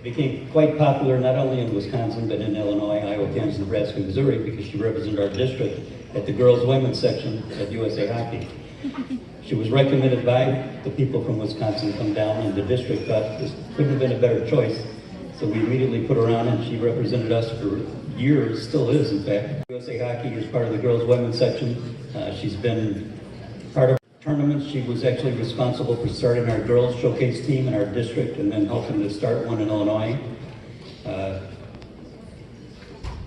became quite popular not only in Wisconsin, but in Illinois, Iowa, Kansas, Nebraska, and Missouri, because she represented our district at the girls' women's section at USA Hockey. She was recommended by the people from Wisconsin to come down, and the district thought this couldn't have been a better choice. So we immediately put her on, and she represented us for years, still is in fact. USA Hockey is part of the girls' women's section. She's been part of tournaments. She was actually responsible for starting our girls showcase team in our district and then helping to start one in Illinois.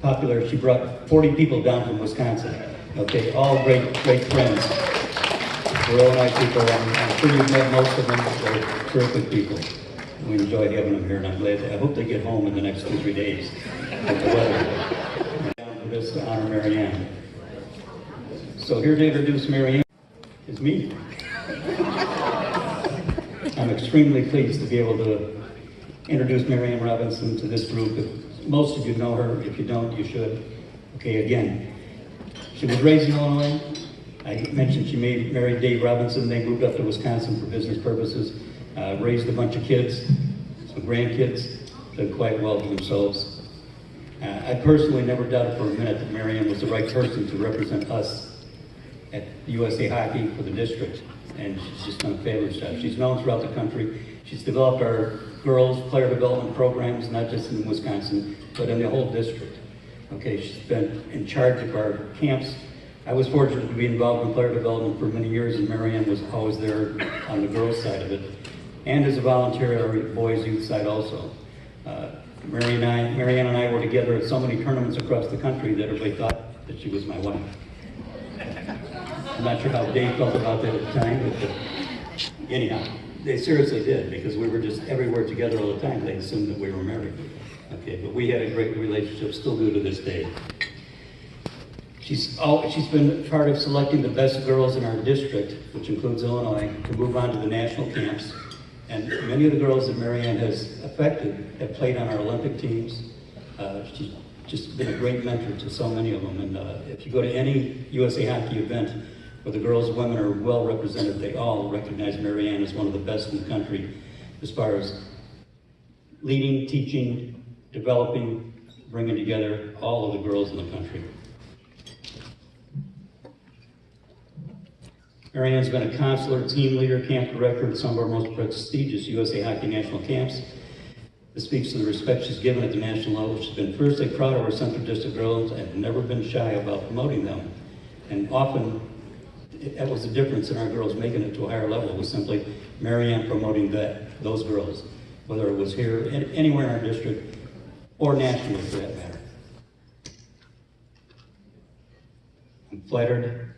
Popular, she brought 40 people down from Wisconsin. Okay, all great friends. We're Illinois people, I'm sure you've met most of them. They're terrific people. We enjoyed having them here, and I'm glad. I hope they get home in the next 2-3 days with the weather. Down for this to honor Mary Ann. So here to introduce Mary Ann is me. I'm extremely pleased to be able to introduce Mary Ann Robinson to this group. Most of you know her. If you don't, you should. Okay, again, she was raised in Illinois. I mentioned she married Dave Robinson. They moved up to Wisconsin for business purposes. Raised a bunch of kids, some grandkids, did quite well for themselves. I personally never doubted for a minute that Mary Ann was the right person to represent us at USA Hockey for the district, and she's just done a fabulous job. She's known throughout the country. She's developed our girls' player development programs, not just in Wisconsin, but in the whole district. Okay, she's been in charge of our camps. I was fortunate to be involved in player development for many years, and Mary Ann was always there on the girls' side of it, and as a volunteer at our boys' youth side also. Mary Ann and I were together at so many tournaments across the country that everybody thought that she was my wife. I'm not sure how Dave felt about that at the time, but anyhow, they seriously did, because we were just everywhere together all the time. They assumed that we were married. Okay, but we had a great relationship, still do to this day. She's been part of selecting the best girls in our district, which includes Illinois, to move on to the national camps. And many of the girls that Mary Ann has affected have played on our Olympic teams. She's just been a great mentor to so many of them. And if you go to any USA Hockey event where the girls and women are well represented, they all recognize Mary Ann as one of the best in the country as far as leading, teaching, developing, bringing together all of the girls in the country. Mary Ann's been a counselor, team leader, camp director at some of our most prestigious USA Hockey national camps. This speaks to the respect she's given at the national level. She's been fiercely proud of our Central District girls and never been shy about promoting them. And often, that was the difference in our girls making it to a higher level, was simply Mary Ann promoting those girls, whether it was here, anywhere in our district, or nationally for that matter. I'm flattered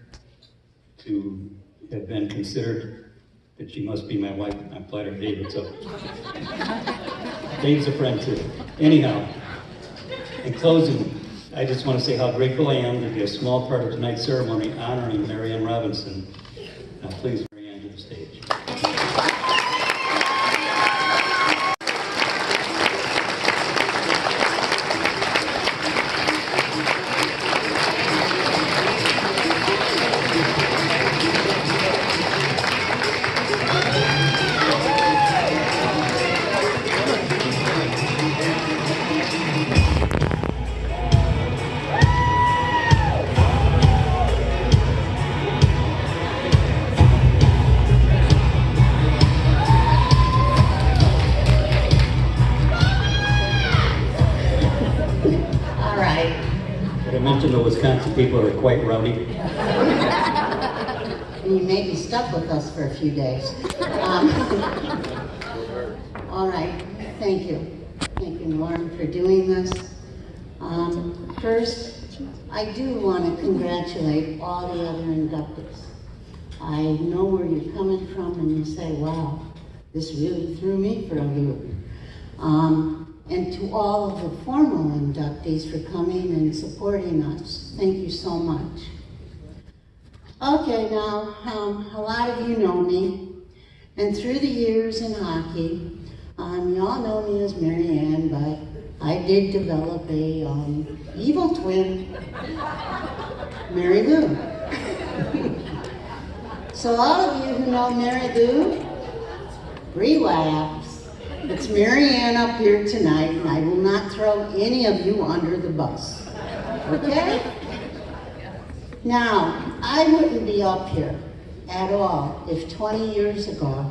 to have been considered that she must be my wife. I'm flattered David, so Dave's a friend too. Anyhow, in closing, I just want to say how grateful I am to be a small part of tonight's ceremony honoring Mary Ann Robinson. Now please, Mary Ann, to the stage. I mentioned the Wisconsin people are quite rowdy. And you may be stuck with us for a few days. All right, thank you. Thank you, Norm, for doing this. First, I do want to congratulate all the other inductees. I know where you're coming from and you say, wow, this really threw me for a loop. And to all of the formal inductees for coming and supporting us, thank you so much. Okay, now, a lot of you know me, and through the years in hockey, you all know me as Mary Ann, but I did develop a evil twin, Mary Lou. So all of you who know Mary Lou, relapse. It's Mary Ann up here tonight, and I will not throw any of you under the bus. Okay? Now, I wouldn't be up here at all if 20 years ago,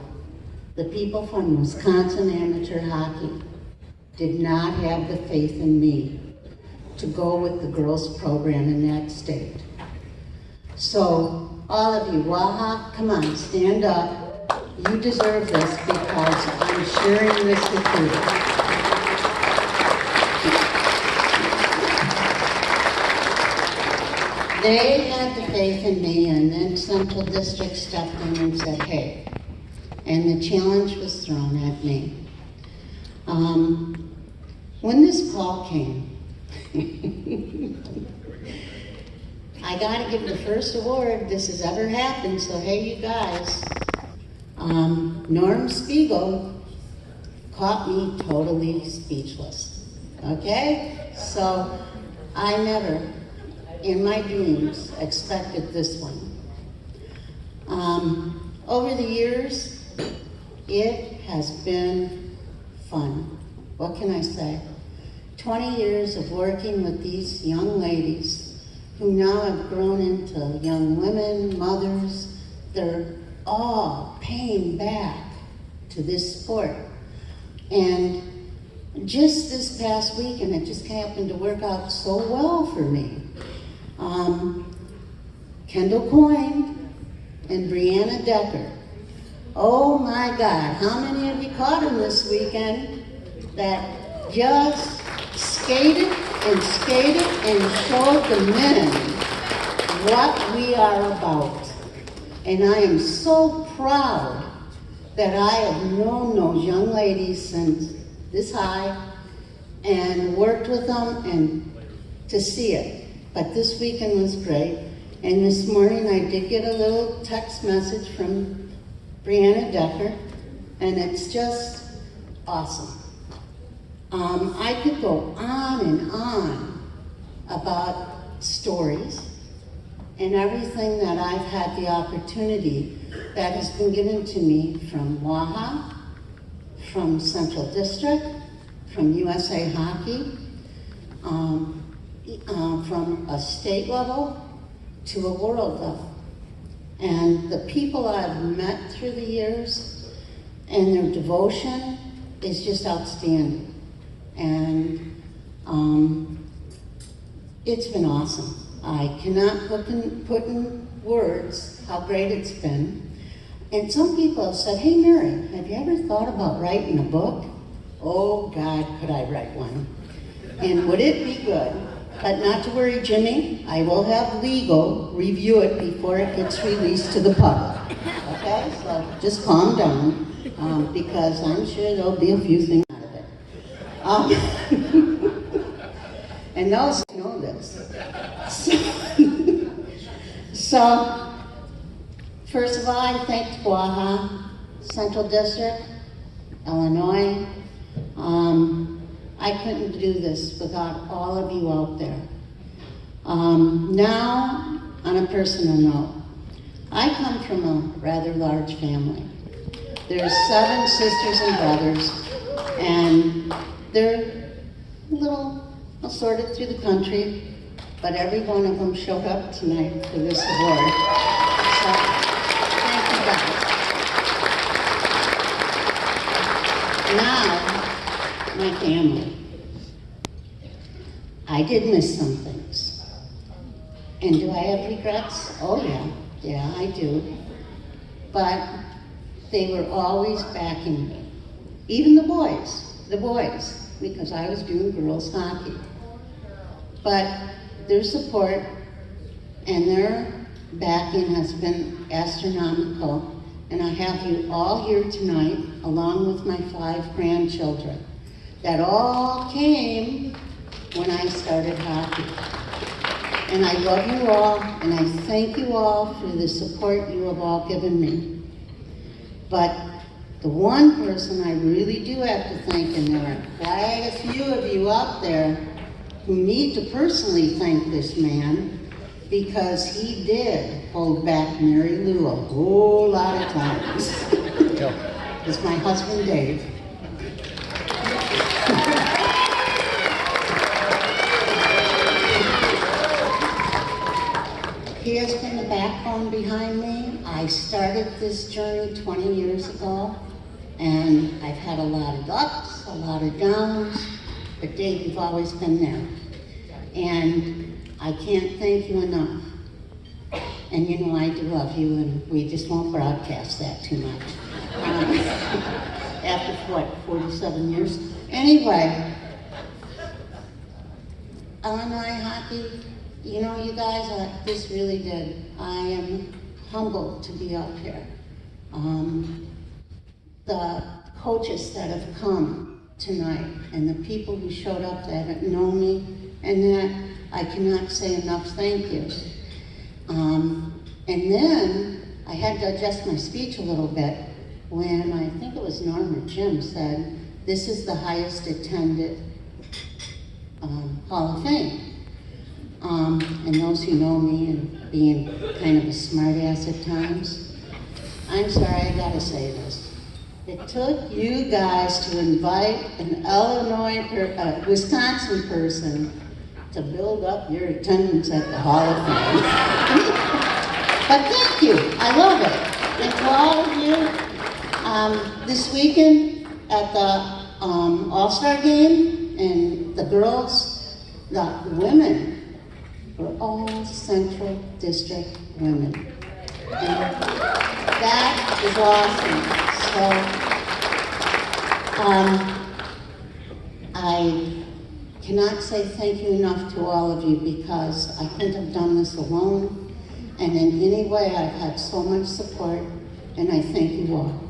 the people from Wisconsin Amateur Hockey did not have the faith in me to go with the girls' program in that state. So, all of you, Waha, come on, stand up. You deserve this because I'm sharing this with you. They had the faith in me, and then Central District stepped in and said, hey, and the challenge was thrown at me. When this call came, I gotta give the first award this has ever happened, so hey you guys. Norm Spiegel caught me totally speechless, okay? So I never, in my dreams, expected this one. Over the years, it has been fun. What can I say? 20 years of working with these young ladies who now have grown into young women, mothers. They're all paying back to this sport. And just this past week, and it just happened to work out so well for me, Kendall Coyne and Brianna Decker. Oh my God, how many of you caught them this weekend that just skated and showed the men what we are about. And I am so proud that I have known those young ladies since this high and worked with them and to see it. But this weekend was great. And this morning I did get a little text message from Brianna Decker, and it's just awesome. I could go on and on about stories and everything that I've had the opportunity that has been given to me from Waha, from Central District, from USA Hockey, from a state level to a world level. And the people I've met through the years and their devotion is just outstanding. And it's been awesome. I cannot put in words how great it's been. And some people have said, hey Mary, have you ever thought about writing a book? Oh God, could I write one? And would it be good? But not to worry, Jimmy, I will have legal review it before it gets released to the public. Okay, so just calm down, because I'm sure there'll be a few things out of it. And those who know this. So, first of all, I thank Waha, Central District, Illinois. I couldn't do this without all of you out there. Now, on a personal note, I come from a rather large family. There's 7 sisters and brothers, and they're a little assorted through the country, but every one of them showed up tonight for this award. So, thank you guys. Now, my family. I did miss some things. And do I have regrets? Oh yeah, I do. But they were always backing me. Even the boys, because I was doing girls hockey. But their support and their backing has been astronomical. And I have you all here tonight, along with my 5 grandchildren, that all came when I started hockey. And I love you all, and I thank you all for the support you have all given me. But the one person I really do have to thank, and there are quite a few of you out there who need to personally thank this man, because he did hold back Mary Lou a whole lot of times. It's my husband, Dave. microphone behind me. I started this journey 20 years ago, and I've had a lot of ups, a lot of downs, but Dave, you've always been there. And I can't thank you enough. And you know I do love you, and we just won't broadcast that too much. After, what, 47 years? Anyway, Illinois hockey, you know, you guys, this really did. I am humbled to be up here. The coaches that have come tonight and the people who showed up that know me, and that I cannot say enough thank you. And then I had to adjust my speech a little bit when I think it was Norm or Jim said, this is the highest attended Hall of Fame. And those who know me and being kind of a smartass at times, I'm sorry, I gotta say this. It took you guys to invite an Wisconsin person to build up your attendance at the Hall of Fame. But thank you, I love it. And to all of you, this weekend at the All-Star game, and the girls, the women, were all Central District women. And that is awesome. So, I cannot say thank you enough to all of you because I couldn't have done this alone. And in any way, I've had so much support, and I thank you all.